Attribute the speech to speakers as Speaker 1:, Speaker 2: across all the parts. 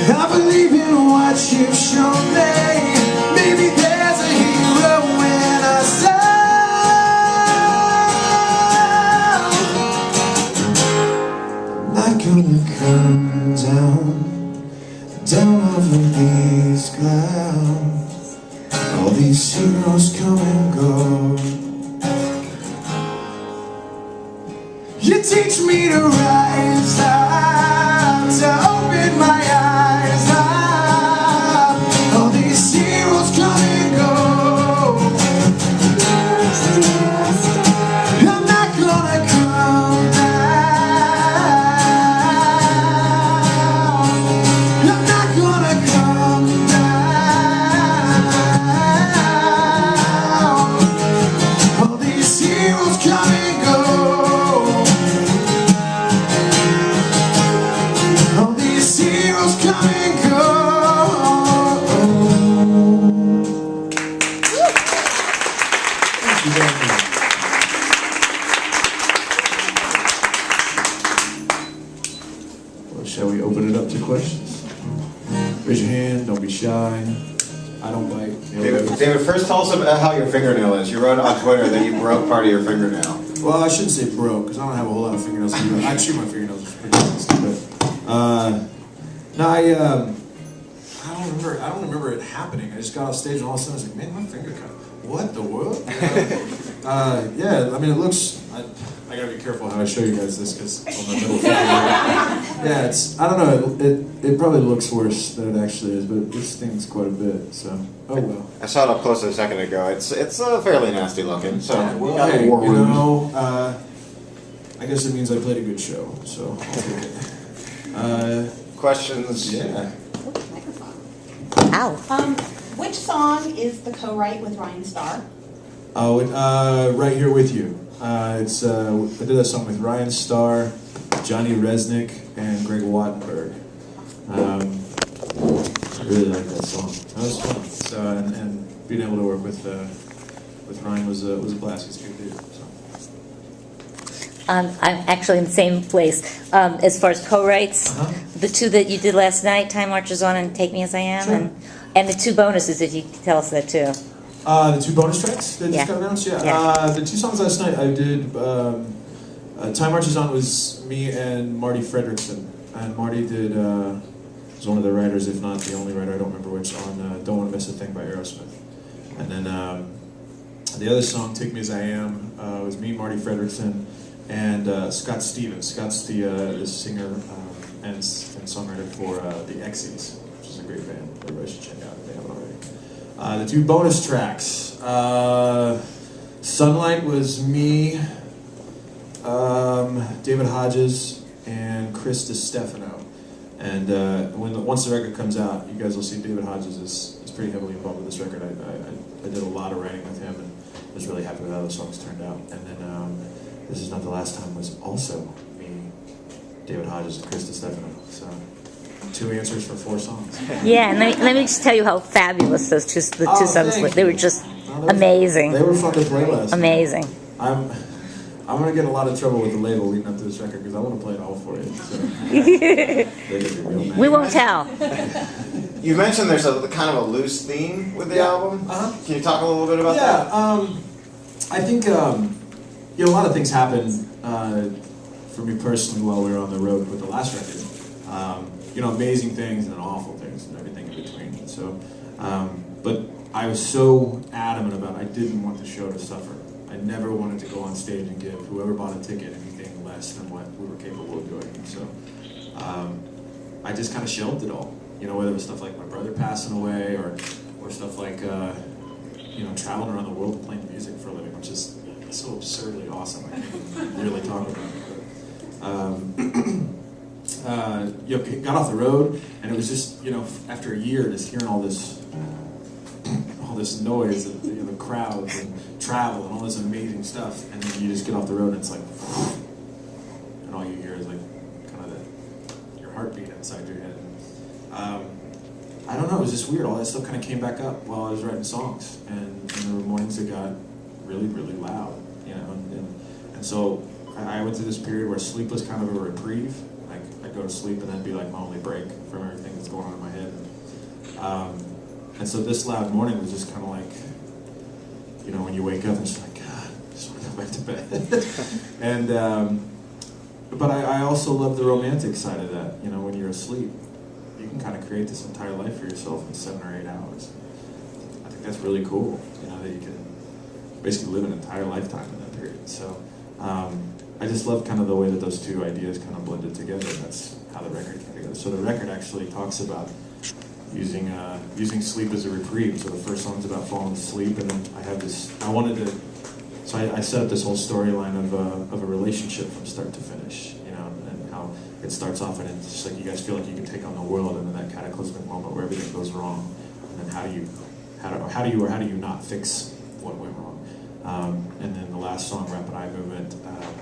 Speaker 1: I believe in what you've shown me. Maybe there's a hero when I sound. Not gonna come down off of these clouds. All these heroes come and go. You teach me to rise up, to open my eyes up. All these heroes come and go. I'm not gonna come down. I'm not gonna come down. All these heroes come and go. Well, shall we open it up to questions? Raise your hand, don't be shy. I don't bite.
Speaker 2: David, first tell us about how your fingernail is. You wrote on Twitter that you broke part of your fingernail.
Speaker 1: Well, I shouldn't say broke, because I don't have a whole lot of fingernails. I chew my fingernails, it's pretty nasty, but no, I don't remember it happening. I just got off stage and all of a sudden I was like, man, my finger cut. What the world? Yeah, I mean, it looks. I gotta be careful how I show you guys this because on my middle finger. Yeah, it's. I don't know. It probably looks worse than it actually is, but this stings quite a bit. So, oh well.
Speaker 2: I saw it up close a second ago. It's fairly nasty looking. So,
Speaker 1: yeah, well, hey, you know, I guess it means I played a good show. So, I'll take it.
Speaker 2: Questions?
Speaker 1: Yeah.
Speaker 3: Ow.
Speaker 4: Which song is the co-write with Ryan Starr?
Speaker 1: Oh, Right Here With You. I did that song with Ryan Starr, Johnny Resnick, and Greg Wattenberg. I really like that song. That was fun. So, and being able to work with Ryan was a blast. He's a good dude. So.
Speaker 3: I'm actually in the same place. As far as co-writes, the two that you did last night, Time Marches On and Take Me As I Am,
Speaker 1: sure.
Speaker 3: and the two bonuses, if you could tell us that too.
Speaker 1: The two bonus tracks that just got announced? Yeah. The two songs last night I did, Time Marches On was me and Marty Fredrickson. And Marty was one of the writers, if not the only writer, I don't remember which, on Don't Want to Miss a Thing by Aerosmith. And then the other song, Take Me As I Am, was me, Marty Fredrickson, and Scott Stevens. Scott's the singer and songwriter for the Exies, which is a great band. Everybody should check out if they haven't already. The two bonus tracks. Sunlight was me, David Hodges, and Chris DiStefano. And once the record comes out, you guys will see David Hodges is pretty heavily involved with this record. I did a lot of writing with him and was really happy with how the songs turned out. And then This Is Not the Last Time was also me, David Hodges, and Chris DiStefano. So 2 answers for 4 songs.
Speaker 3: Yeah, and let me just tell you how fabulous the two songs were. They were just amazing.
Speaker 1: They were fun to play last night.
Speaker 3: Amazing.
Speaker 1: I'm going to get in a lot of trouble with the label leading up to this record because I want to play it all for you. So. They're gonna be real mad.
Speaker 3: We won't tell.
Speaker 2: You mentioned there's a kind of a loose theme with the album. Can you talk a little bit about that?
Speaker 1: I think a lot of things happened for me personally while we were on the road with the last record. Amazing things and then awful things and everything in between. So, but I was so adamant about I didn't want the show to suffer. I never wanted to go on stage and give whoever bought a ticket anything less than what we were capable of doing. And so I just kind of shelved it all. Whether it was stuff like my brother passing away or stuff like traveling around the world playing music for a living, which is so absurdly awesome. I can't really talk about it. Got off the road, and it was just after a year, just hearing all this noise, the crowds and travel and all this amazing stuff, and then you just get off the road and it's like, and all you hear is like kind of your heartbeat inside your head. I don't know, it was just weird. All that stuff kind of came back up while I was writing songs, and there were mornings that got really, really loud, and so I went through this period where sleep was kind of a reprieve. I like I'd go to sleep and that'd be like my only break from everything that's going on in my head. And so this loud morning was just kind of like, you know, when you wake up and it's like, God, I just want to go back to bed. And but I also love the romantic side of that. You know, when you're asleep, you can kind of create this entire life for yourself in 7 or 8 hours. I think that's really cool. You know, that you can basically live an entire lifetime in that period. So I just love kind of the way that those two ideas kind of blended together. That's how the record came together. So the record actually talks about using sleep as a reprieve. So the first song's about falling asleep, and then I have this. So I set up this whole storyline of a relationship from start to finish. You know, and how it starts off, and it's just like you guys feel like you can take on the world, and then that cataclysmic moment where everything goes wrong, and then how do you not fix what went wrong? And then the last song, Rapid Eye Movement,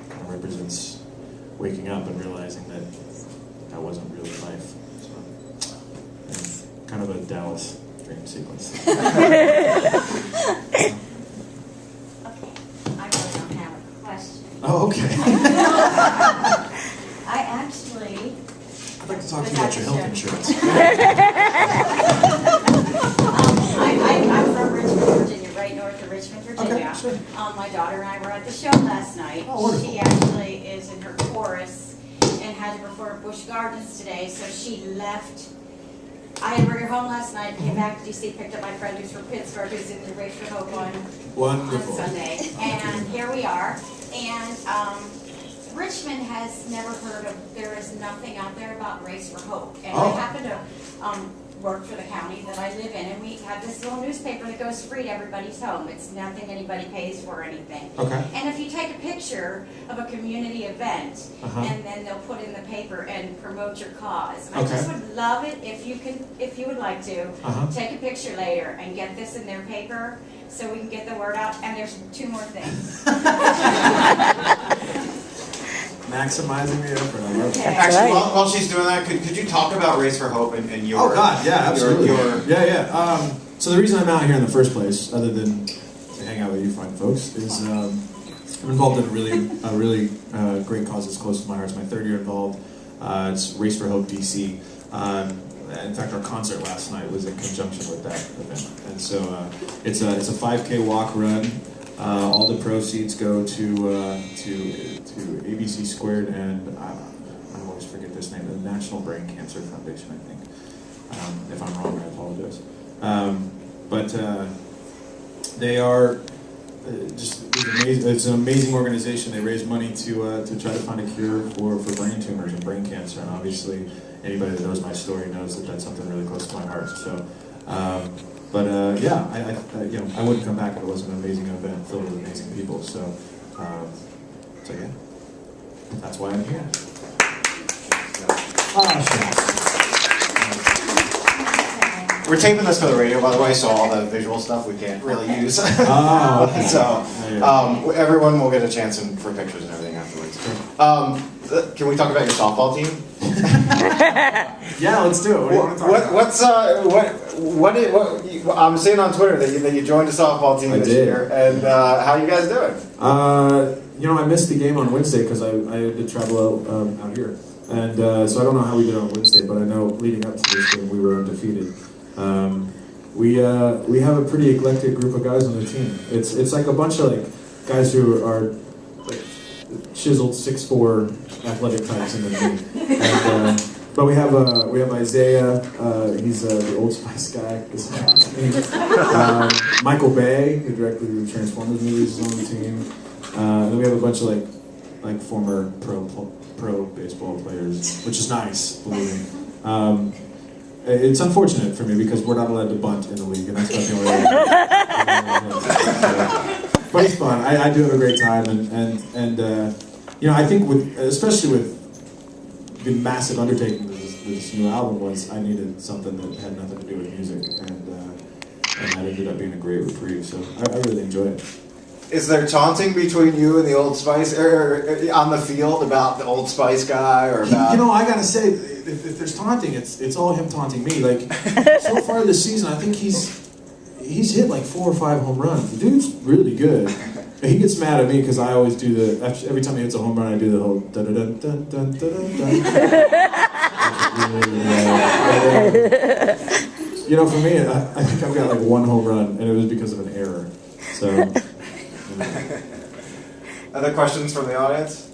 Speaker 1: kind of represents waking up and realizing that that wasn't really life. So, and kind of a Dallas dream sequence.
Speaker 5: Okay, I really don't have a question.
Speaker 1: Oh, okay.
Speaker 5: I actually...
Speaker 1: I'd like to talk to you about your health insurance.
Speaker 5: I'm from Richmond, Virginia, right north of Richmond, Virginia.
Speaker 1: Okay, sure.
Speaker 5: My daughter and I were at the show last night.
Speaker 1: Oh, wonderful.
Speaker 5: She actually is in her chorus and had to perform at Busch Gardens today, so she left. I had to bring her home last night, came back to DC, picked up my friend who's from Pittsburgh, who's in the Race for Hope on
Speaker 1: Wonderful.
Speaker 5: Sunday. And here we are. And Richmond has never heard of, there is nothing out there about Race for Hope. And I happen to work for the county that I live in, and we have this little newspaper that goes free to everybody's home. It's nothing anybody pays for or anything.
Speaker 1: Okay.
Speaker 5: And if you take a picture of a community event, and then they'll put in the paper and promote your cause. And I just would love it if you would like to, take a picture later and get this in their paper so we can get the word out. And there's 2 more things.
Speaker 1: Maximizing the effort. I love it.
Speaker 5: Okay.
Speaker 2: Actually, while she's doing that, could you talk about Race for Hope and your...
Speaker 1: Oh God, yeah, absolutely.
Speaker 2: Your
Speaker 1: So the reason I'm out here in the first place, other than to hang out with you fine folks, is I'm involved in a really great cause that's close to my heart. It's my 3rd year involved. It's Race for Hope DC. In fact, our concert last night was in conjunction with that event. And so it's a 5K walk run. All the proceeds go to ABC Squared and I always forget this name, the National Brain Cancer Foundation, I think. If I'm wrong, I apologize. But they are just amazing. It's an amazing organization. They raise money to try to find a cure for brain tumors and brain cancer. And obviously, anybody that knows my story knows that that's something really close to my heart. So. Yeah, I wouldn't come back if it wasn't an amazing event filled with amazing people. So yeah, that's why I'm here.
Speaker 2: We're taping this for the radio, by the way, so all the visual stuff we can't really use.
Speaker 1: Okay.
Speaker 2: So everyone will get a chance for pictures and everything afterwards. Can we talk about your softball team?
Speaker 1: Yeah, let's do it. What do you want to talk about?
Speaker 2: I'm seeing on Twitter that you joined a softball team this year, and how you guys doing?
Speaker 1: I missed the game on Wednesday because I had to travel out here, and so I don't know how we did on Wednesday, but I know leading up to this game we were undefeated. We have a pretty eclectic group of guys on the team. It's like a bunch of guys who are chiseled 6'4" athletic types in the team. And, but we have Isaiah. He's the Old Spice guy. Michael Bay, who directed the Transformers movies, is on the team. Then we have a bunch of former pro baseball players, which is nice, believe me. It's unfortunate for me because we're not allowed to bunt in the league, and that's not the only way. But it's fun. I do have a great time, and I think especially with the massive undertaking that this new album was, I needed something that had nothing to do with music, and that ended up being a great reprieve. So I really enjoy it.
Speaker 2: Is there taunting between you and the Old Spice, or on the field about the Old Spice guy, or about? I
Speaker 1: gotta say, if there's taunting, it's all him taunting me. Like so far this season, I think he's hit like 4 or 5 home runs. The dude's really good, He gets mad at me because I always do every time he hits a home run, I do the whole dun dun dun dun dun dun. You know, for me, I think I've got like one home run, and it was because of an error. So.
Speaker 2: Other questions from the audience?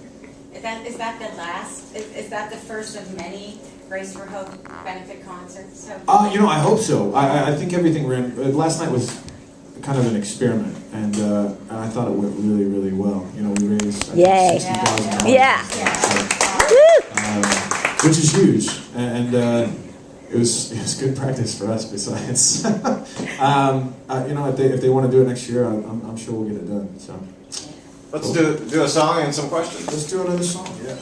Speaker 5: Is that the last? Is that the first of many Race for Hope benefit concerts? So
Speaker 1: You know, I hope so. I think everything ran. Last night was kind of an experiment, and I thought it went really, really well. You know, we raised $60,000.
Speaker 3: Yeah.
Speaker 1: Which is huge, and it was good practice for us. Besides, you know, if they want to do it next year, I'm sure we'll get it done. So
Speaker 2: Let's do a song and some questions.
Speaker 1: let's do another song. Yeah.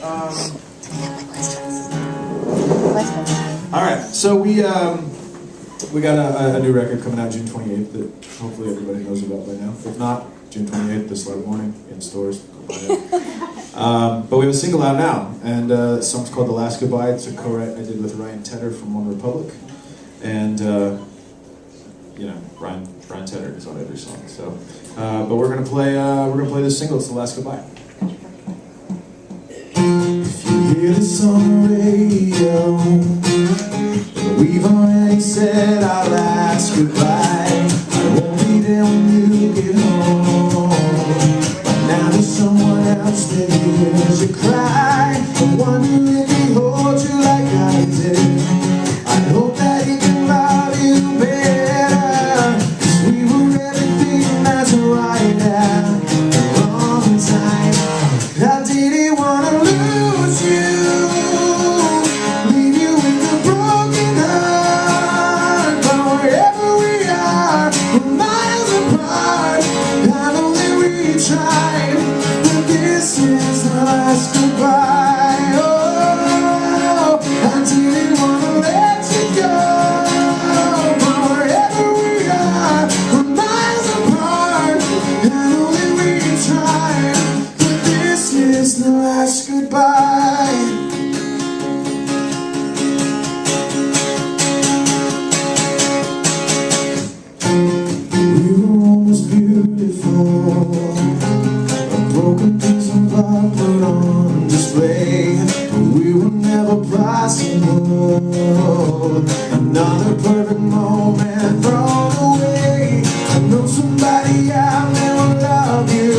Speaker 1: All right, so we got a new record coming out June 28th that hopefully everybody knows about by now. If not, June 28th, this live morning in stores. Go buy it. But we have a single out now, and the song's called "The Last Goodbye." It's a co-write I did with Ryan Tedder from One Republic, and you know, Ryan Tedder is on every song. So, but we're gonna play this single. It's "The Last Goodbye." If you hear this on the radio, we've already said our last goodbye. I won't be there when you get home. Now there's someone else that hears you cry. I wonder if he holds you like I did. I hope that he can love you better, 'cause we were everything that's right at the wrong time. How did he wanna lose you? Leave you with a broken heart. But wherever we are, we're miles apart. I know that we tried, but this is the last goodbye. Oh, I didn't wanna let you go. But wherever we are, we're miles apart. I know that we tried, but this is the last goodbye. We were almost beautiful, a broken piece of art put on display. But we were never possible. Another perfect moment thrown away. I know somebody out there will love you.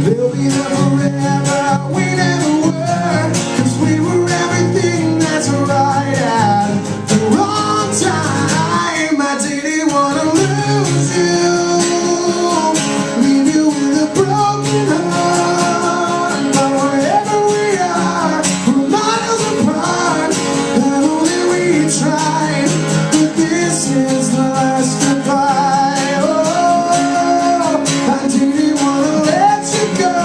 Speaker 1: They'll be there forever. We never were, 'cause we were everything that's right at the wrong time. I didn't wanna lose you, leave you with a broken heart. But wherever we are, we're miles apart. I know that we tried, but this is the last goodbye. Oh, I didn't wanna let you go.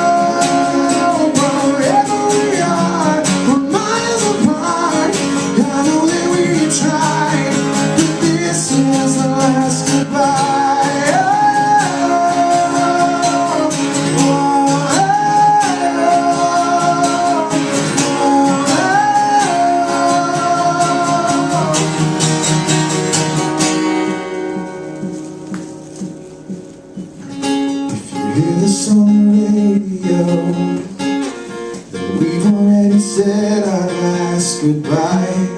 Speaker 1: But wherever we are, we're miles apart. I know that we tried, but this is the last goodbye. If you hear this on the radio, then we've already said our last goodbye.